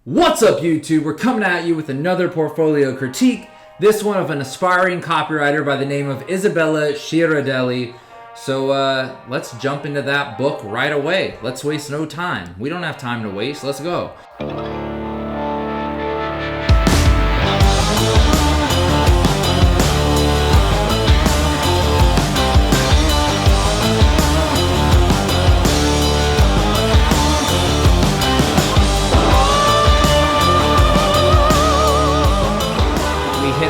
What's up, YouTube? We're coming at you with another portfolio critique, this one of an aspiring copywriter by the name of Isabella Ciardelli. So let's jump into that book right away. Let's waste no time. We don't have time to waste. Let's go.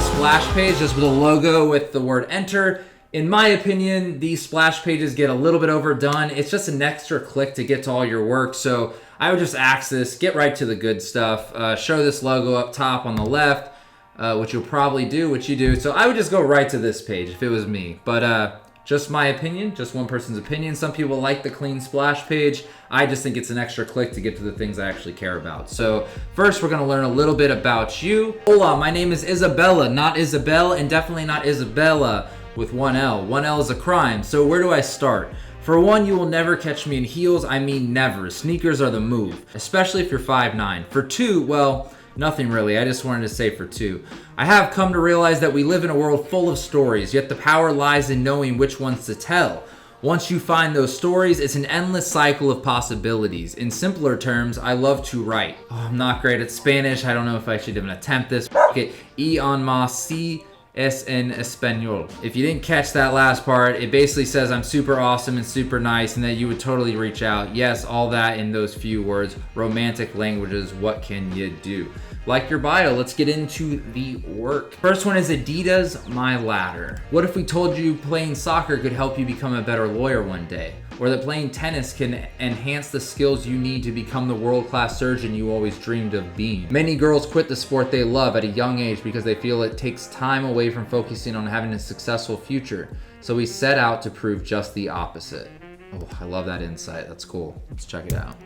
Splash page just with a logo with the word enter. In my opinion, these splash pages get a little bit overdone. It's just an extra click to get to all your work. So I would just axe this, get right to the good stuff. Show this logo up top on the left, which you'll probably do, which you do. So I would just go right to this page if it was me. But just my opinion, just one person's opinion. Some people like the clean splash page. I just think it's an extra click to get to the things I actually care about. So first, we're gonna learn a little bit about you. Hola, my name is Isabella, not Isabel, and definitely not Isabella with one L. One L is a crime. So where do I start? For one, you will never catch me in heels. I mean never. Sneakers are the move, especially if you're 5'9". For two, well, nothing really. I just wanted to say for two. I have come to realize that we live in a world full of stories, yet the power lies in knowing which ones to tell. Once you find those stories, it's an endless cycle of possibilities. In simpler terms, I love to write. Oh, I'm not great at Spanish. I don't know if I should even attempt this. Y en más es en español. If you didn't catch that last part, it basically says I'm super awesome and super nice and that you would totally reach out. Yes, all that in those few words. Romantic languages, what can you do? Like your bio, let's get into the work. First one is Adidas, My Ladder. What if we told you playing soccer could help you become a better lawyer one day? Or that playing tennis can enhance the skills you need to become the world-class surgeon you always dreamed of being? Many girls quit the sport they love at a young age because they feel it takes time away from focusing on having a successful future. So we set out to prove just the opposite. Oh, I love that insight. That's cool. Let's check it out.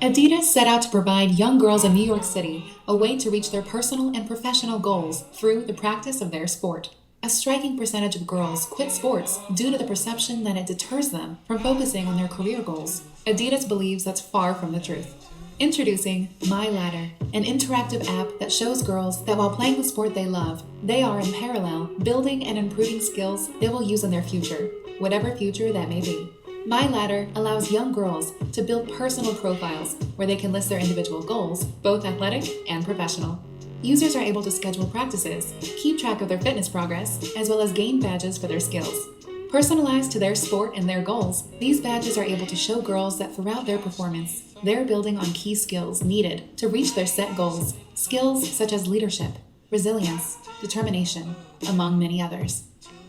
Adidas set out to provide young girls in New York City a way to reach their personal and professional goals through the practice of their sport. A striking percentage of girls quit sports due to the perception that it deters them from focusing on their career goals. Adidas believes that's far from the truth. Introducing My Ladder, an interactive app that shows girls that while playing the sport they love, they are in parallel building and improving skills they will use in their future, whatever future that may be. My Ladder allows young girls to build personal profiles where they can list their individual goals, both athletic and professional. Users are able to schedule practices, keep track of their fitness progress, as well as gain badges for their skills. Personalized to their sport and their goals, these badges are able to show girls that throughout their performance, they're building on key skills needed to reach their set goals, skills such as leadership, resilience, determination, among many others.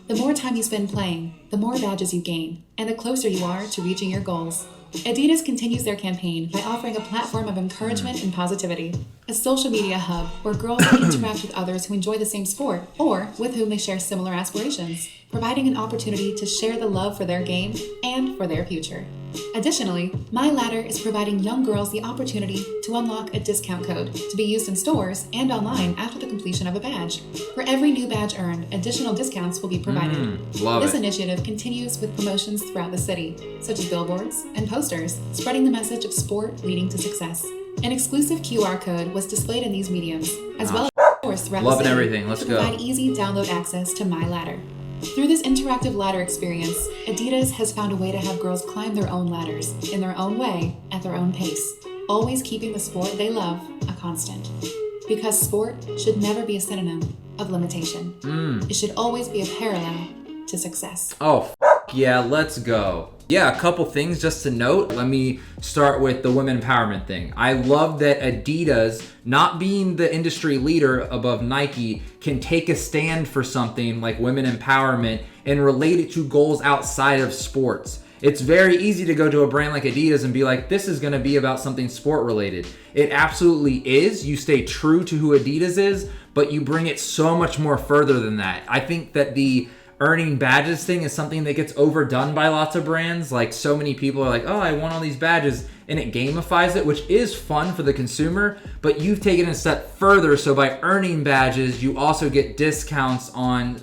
The more time you spend playing, the more badges you gain, and the closer you are to reaching your goals. Adidas continues their campaign by offering a platform of encouragement and positivity, a social media hub where girls can interact with others who enjoy the same sport or with whom they share similar aspirations, providing an opportunity to share the love for their game and for their future. Additionally, My Ladder is providing young girls the opportunity to unlock a discount code to be used in stores and online after the completion of a badge. For every new badge earned, additional discounts will be provided. This initiative continues with promotions throughout the city, such as billboards and posters, spreading the message of sport leading to success. An exclusive QR code was displayed in these mediums, as well as stores throughout the city to provide easy download access to My Ladder. Through this interactive ladder experience, Adidas has found a way to have girls climb their own ladders, in their own way, at their own pace, always keeping the sport they love a constant. Because sport should never be a synonym of limitation. It should always be a parallel to success. Oh, yeah, let's go. Yeah, a couple things just to note. Let me start with the women empowerment thing. I love that Adidas, not being the industry leader above Nike, can take a stand for something like women empowerment and relate it to goals outside of sports. It's very easy to go to a brand like Adidas and be like, this is gonna be about something sport related. It absolutely is. You stay true to who Adidas is, but you bring it so much more further than that. I think that the earning badges thing is something that gets overdone by lots of brands. Like, so many people are like, oh, I want all these badges, and it gamifies it, which is fun for the consumer, but you've taken it a step further. So by earning badges, you also get discounts on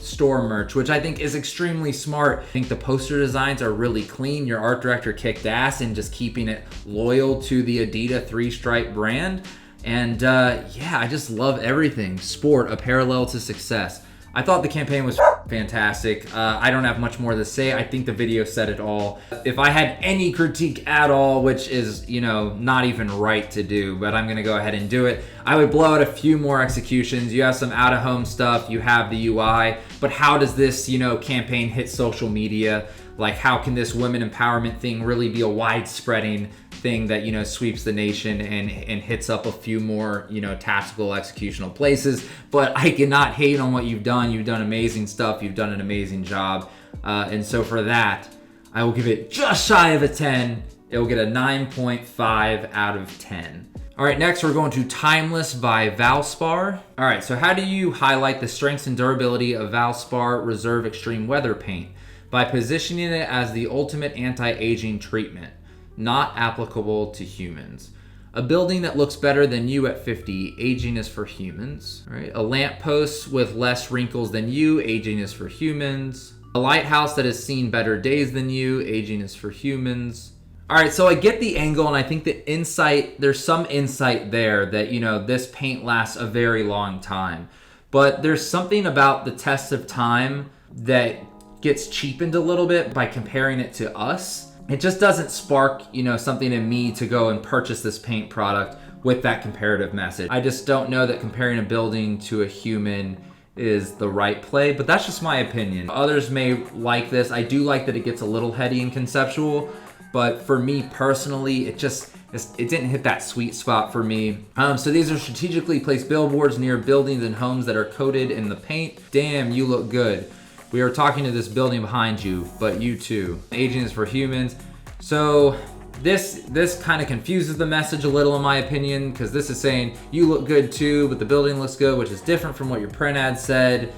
store merch, which I think is extremely smart. I think the poster designs are really clean. Your art director kicked ass in just keeping it loyal to the Adidas 3-stripe brand. And yeah, I just love everything. Sport, a parallel to success. I thought the campaign was fantastic. I don't have much more to say. I think the video said it all. If I had any critique at all, which is, not even right to do, but I'm gonna go ahead and do it, I would blow out a few more executions. You have some out-of-home stuff, you have the UI, but how does this, campaign hit social media? Like, how can this women empowerment thing really be a widespreading thing that, sweeps the nation and hits up a few more, tactical executional places? But I cannot hate on what you've done. You've done amazing stuff. You've done an amazing job. And so for that, I will give it just shy of a 10. It will get a 9.5 out of 10. All right, next we're going to Timeless by Valspar. All right, so how do you highlight the strengths and durability of Valspar Reserve Extreme Weather Paint? By positioning it as the ultimate anti-aging treatment, not applicable to humans. A building that looks better than you at 50, aging is for humans. All right, a lamppost with less wrinkles than you, aging is for humans. A lighthouse that has seen better days than you, aging is for humans. All right, so I get the angle, and I think the insight, there's some insight there that, this paint lasts a very long time. But there's something about the test of time that gets cheapened a little bit by comparing it to us. It just doesn't spark, something in me to go and purchase this paint product with that comparative message. I just don't know that comparing a building to a human is the right play, but that's just my opinion. Others may like this. I do like that it gets a little heady and conceptual, but for me personally, it didn't hit that sweet spot for me. So these are strategically placed billboards near buildings and homes that are coated in the paint. Damn, you look good. We are talking to this building behind you, but you too. Aging is for humans. So this kind of confuses the message a little in my opinion, because this is saying you look good too, but the building looks good, which is different from what your print ad said.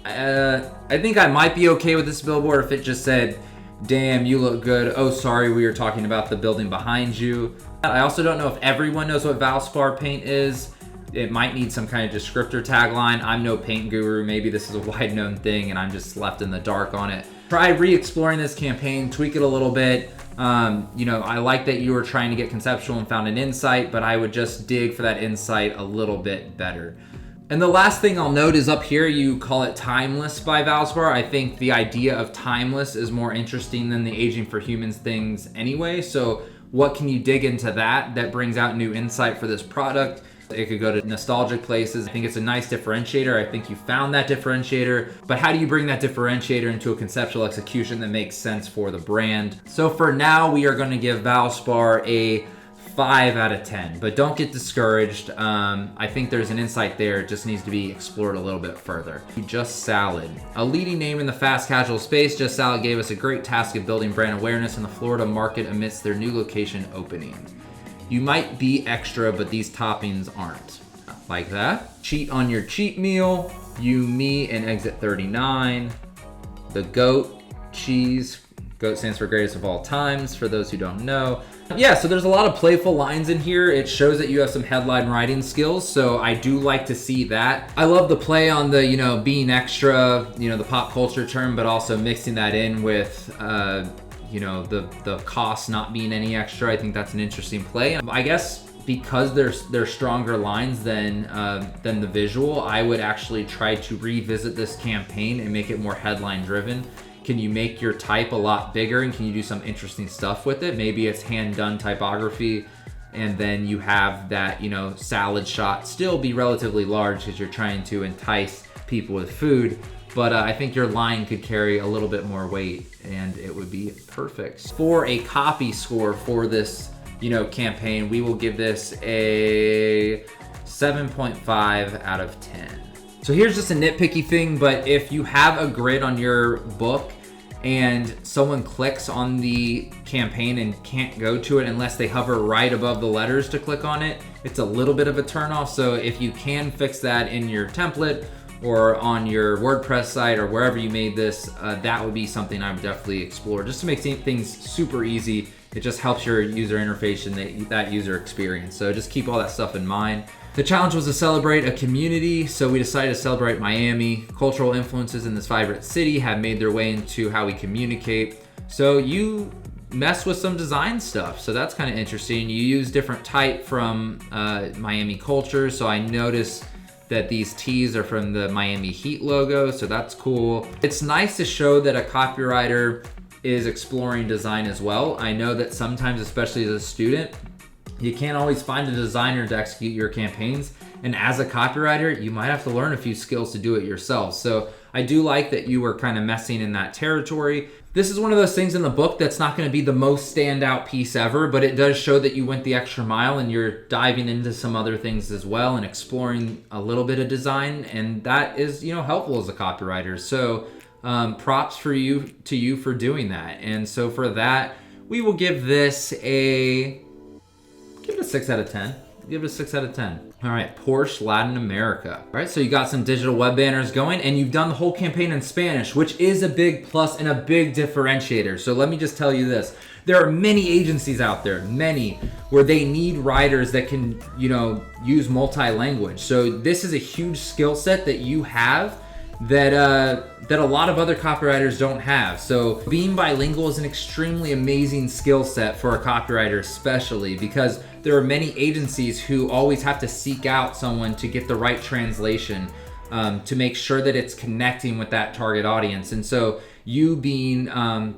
I think I might be okay with this billboard if it just said, damn, you look good. Oh, sorry, we were talking about the building behind you. I also don't know if everyone knows what Valspar paint is. It might need some kind of descriptor tagline. I'm no paint guru. Maybe this is a wide known thing and I'm just left in the dark on it. Try re-exploring this campaign, tweak it a little bit. I like that you were trying to get conceptual and found an insight, but I would just dig for that insight a little bit better. And the last thing I'll note is up here, you call it Timeless by Valspar. I think the idea of timeless is more interesting than the aging for humans things anyway. So what can you dig into that brings out new insight for this product? It could go to nostalgic places. I think it's a nice differentiator. I think you found that differentiator, but how do you bring that differentiator into a conceptual execution that makes sense for the brand? So for now, we are going to give Valspar a 5 out of 10, but don't get discouraged. I think there's an insight there. It just needs to be explored a little bit further. Just Salad. A leading name in the fast casual space, Just Salad gave us a great task of building brand awareness in the Florida market amidst their new location opening. You might be extra, but these toppings aren't. Like that. Cheat on your cheat meal. You, me, and exit 39. The goat cheese. GOAT stands for greatest of all times, for those who don't know. Yeah, so there's a lot of playful lines in here. It shows that you have some headline writing skills, so I do like to see that. I love the play on the, being extra, the pop culture term, but also mixing that in with, the cost not being any extra. I think that's an interesting play. I guess because they're stronger lines than the visual, I would actually try to revisit this campaign and make it more headline driven. Can you make your type a lot bigger, and can you do some interesting stuff with it? Maybe it's hand done typography, and then you have that, salad shot still be relatively large because you're trying to entice people with food. But I think your line could carry a little bit more weight and it would be perfect. For a copy score for this, campaign, we will give this a 7.5 out of 10. So here's just a nitpicky thing, but if you have a grid on your book and someone clicks on the campaign and can't go to it unless they hover right above the letters to click on it, it's a little bit of a turnoff. So if you can fix that in your template, or on your WordPress site or wherever you made this, that would be something I would definitely explore just to make things super easy. It just helps your user interface and that user experience. So just keep all that stuff in mind. The challenge was to celebrate a community, so we decided to celebrate Miami. Cultural influences in this vibrant city have made their way into how we communicate. So you mess with some design stuff, so that's kind of interesting. You use different type from Miami culture, so I noticed that these tees are from the Miami Heat logo, so that's cool. It's nice to show that a copywriter is exploring design as well. I know that sometimes, especially as a student, you can't always find a designer to execute your campaigns. And as a copywriter, you might have to learn a few skills to do it yourself. So I do like that you were kind of messing in that territory. This is one of those things in the book that's not going to be the most standout piece ever, but it does show that you went the extra mile and you're diving into some other things as well and exploring a little bit of design. And that is, helpful as a copywriter. So props to you for doing that. And so for that, we will give this a 6 out of 10. Give it a 6 out of 10. All right, Porsche Latin America. All right, so you got some digital web banners going and you've done the whole campaign in Spanish, which is a big plus and a big differentiator. So let me just tell you this. There are many agencies out there, where they need writers that can, use multi-language. So this is a huge skill set that you have that a lot of other copywriters don't have. So being bilingual is an extremely amazing skill set for a copywriter, especially because there are many agencies who always have to seek out someone to get the right translation to make sure that it's connecting with that target audience. And so you being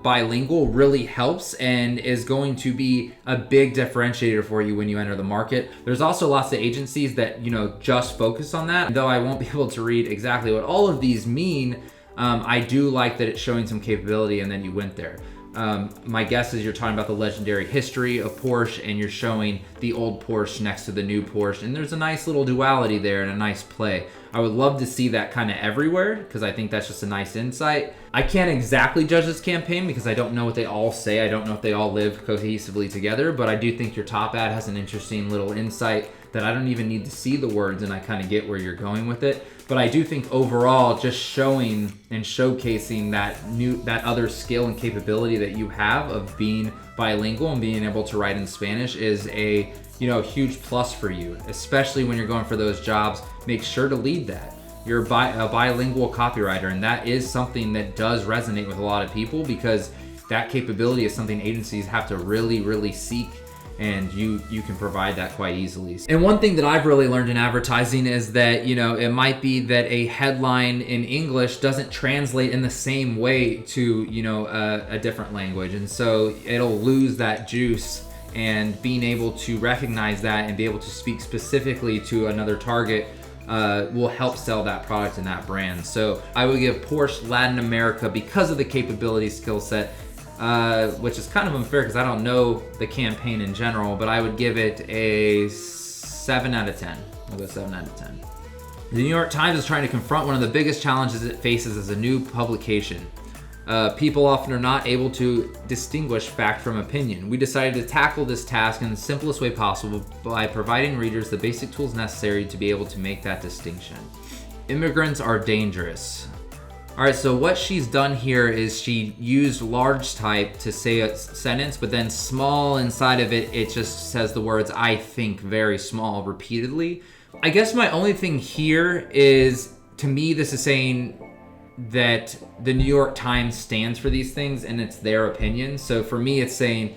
bilingual really helps and is going to be a big differentiator for you when you enter the market. There's also lots of agencies that, just focus on that. Though I won't be able to read exactly what all of these mean, I do like that it's showing some capability and then you went there. My guess is you're talking about the legendary history of Porsche and you're showing the old Porsche next to the new Porsche, and there's a nice little duality there and a nice play. I would love to see that kind of everywhere because I think that's just a nice insight. I can't exactly judge this campaign because I don't know what they all say. I don't know if they all live cohesively together, but I do think your top ad has an interesting little insight that I don't even need to see the words and I kind of get where you're going with it. But I do think overall, just showing and showcasing that other skill and capability that you have of being bilingual and being able to write in Spanish is a huge plus for you, especially when you're going for those jobs. Make sure to lead that. You're a bilingual copywriter, and that is something that does resonate with a lot of people because that capability is something agencies have to really, really seek, and you can provide that quite easily. And one thing that I've really learned in advertising is that, it might be that a headline in English doesn't translate in the same way to, a different language. And so it'll lose that juice, and being able to recognize that and be able to speak specifically to another target will help sell that product and that brand. So I would give Porsche Latin America, because of the capability skill set, which is kind of unfair because I don't know the campaign in general, but I would give it a 7 out of 10. I'll go 7 out of 10. The New York Times is trying to confront one of the biggest challenges it faces as a new publication. People often are not able to distinguish fact from opinion. We decided to tackle this task in the simplest way possible by providing readers the basic tools necessary to be able to make that distinction. Immigrants are dangerous. All right, so what she's done here is she used large type to say a sentence, but then small inside of it, it just says the words "I think" very small repeatedly. I guess my only thing here is, to me, this is saying that the New York Times stands for these things and it's their opinion. So for me, it's saying,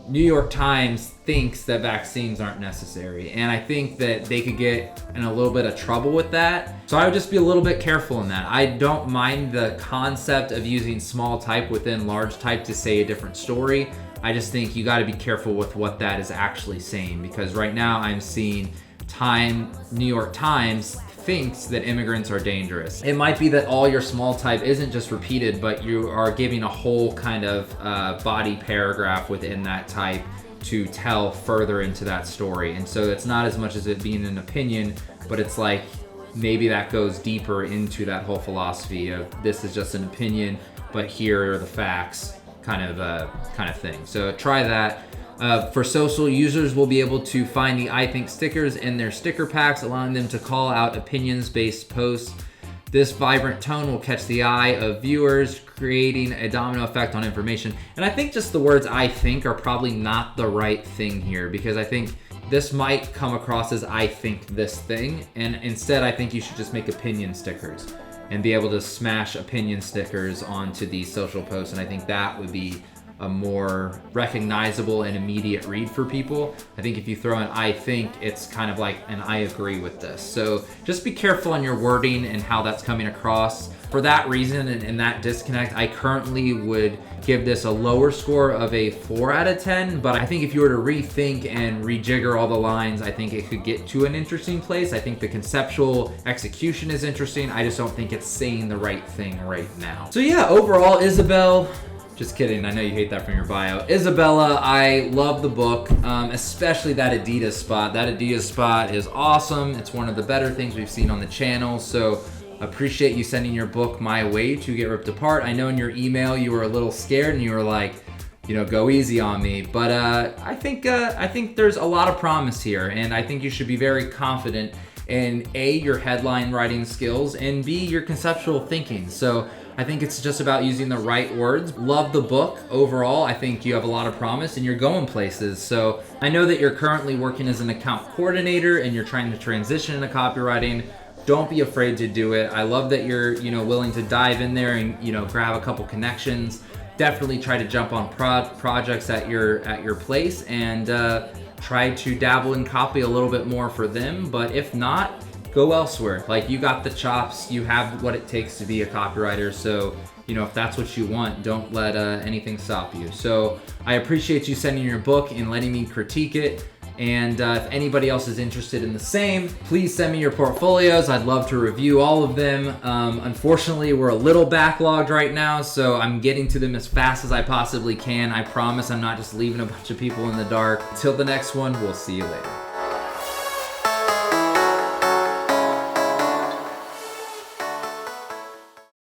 New York Times thinks that vaccines aren't necessary. And I think that they could get in a little bit of trouble with that. So I would just be a little bit careful in that. I don't mind the concept of using small type within large type to say a different story. I just think you got to be careful with what that is actually saying, because right now I'm seeing New York Times thinks that immigrants are dangerous. It might be that all your small type isn't just repeated, but you are giving a whole kind of body paragraph within that type to tell further into that story. And so it's not as much as it being an opinion, but it's like maybe that goes deeper into that whole philosophy of this is just an opinion, but here are the facts kind of thing. So try that. For social, users will be able to find the I think stickers in their sticker packs, allowing them to call out opinions-based posts. This vibrant tone will catch the eye of viewers, creating a domino effect on information. And I think just the words I think are probably not the right thing here, because I think this might come across as I think this thing. And instead, I think you should just make opinion stickers and be able to smash opinion stickers onto these social posts. And I think that would be a more recognizable and immediate read for people. I think if you throw in I think, it's kind of like an I agree with this. So just be careful on your wording and how that's coming across. For that reason and that disconnect, I currently would give this a lower score of a 4 out of 10, but I think if you were to rethink and rejigger all the lines, I think it could get to an interesting place. I think the conceptual execution is interesting. I just don't think it's saying the right thing right now. So yeah, overall, Isabel, just kidding, I know you hate that from your bio. Isabella, I love the book, especially that Adidas spot. That Adidas spot is awesome. It's one of the better things we've seen on the channel, so appreciate you sending your book my way to get ripped apart. I know in your email you were a little scared and you were like, go easy on me, but I think there's a lot of promise here, and I think you should be very confident in A, your headline writing skills, and B, your conceptual thinking. So I think it's just about using the right words. Love the book overall. I think you have a lot of promise and you're going places. So I know that you're currently working as an account coordinator and you're trying to transition into copywriting. Don't be afraid to do it. I love that you're, willing to dive in there and, grab a couple connections. Definitely try to jump on projects at your place and try to dabble in copy a little bit more for them. But if not, go elsewhere. Like, you got the chops, you have what it takes to be a copywriter. So, if that's what you want, don't let anything stop you. So I appreciate you sending your book and letting me critique it. And if anybody else is interested in the same, please send me your portfolios. I'd love to review all of them. Unfortunately, we're a little backlogged right now, so I'm getting to them as fast as I possibly can. I promise I'm not just leaving a bunch of people in the dark. Till the next one, we'll see you later.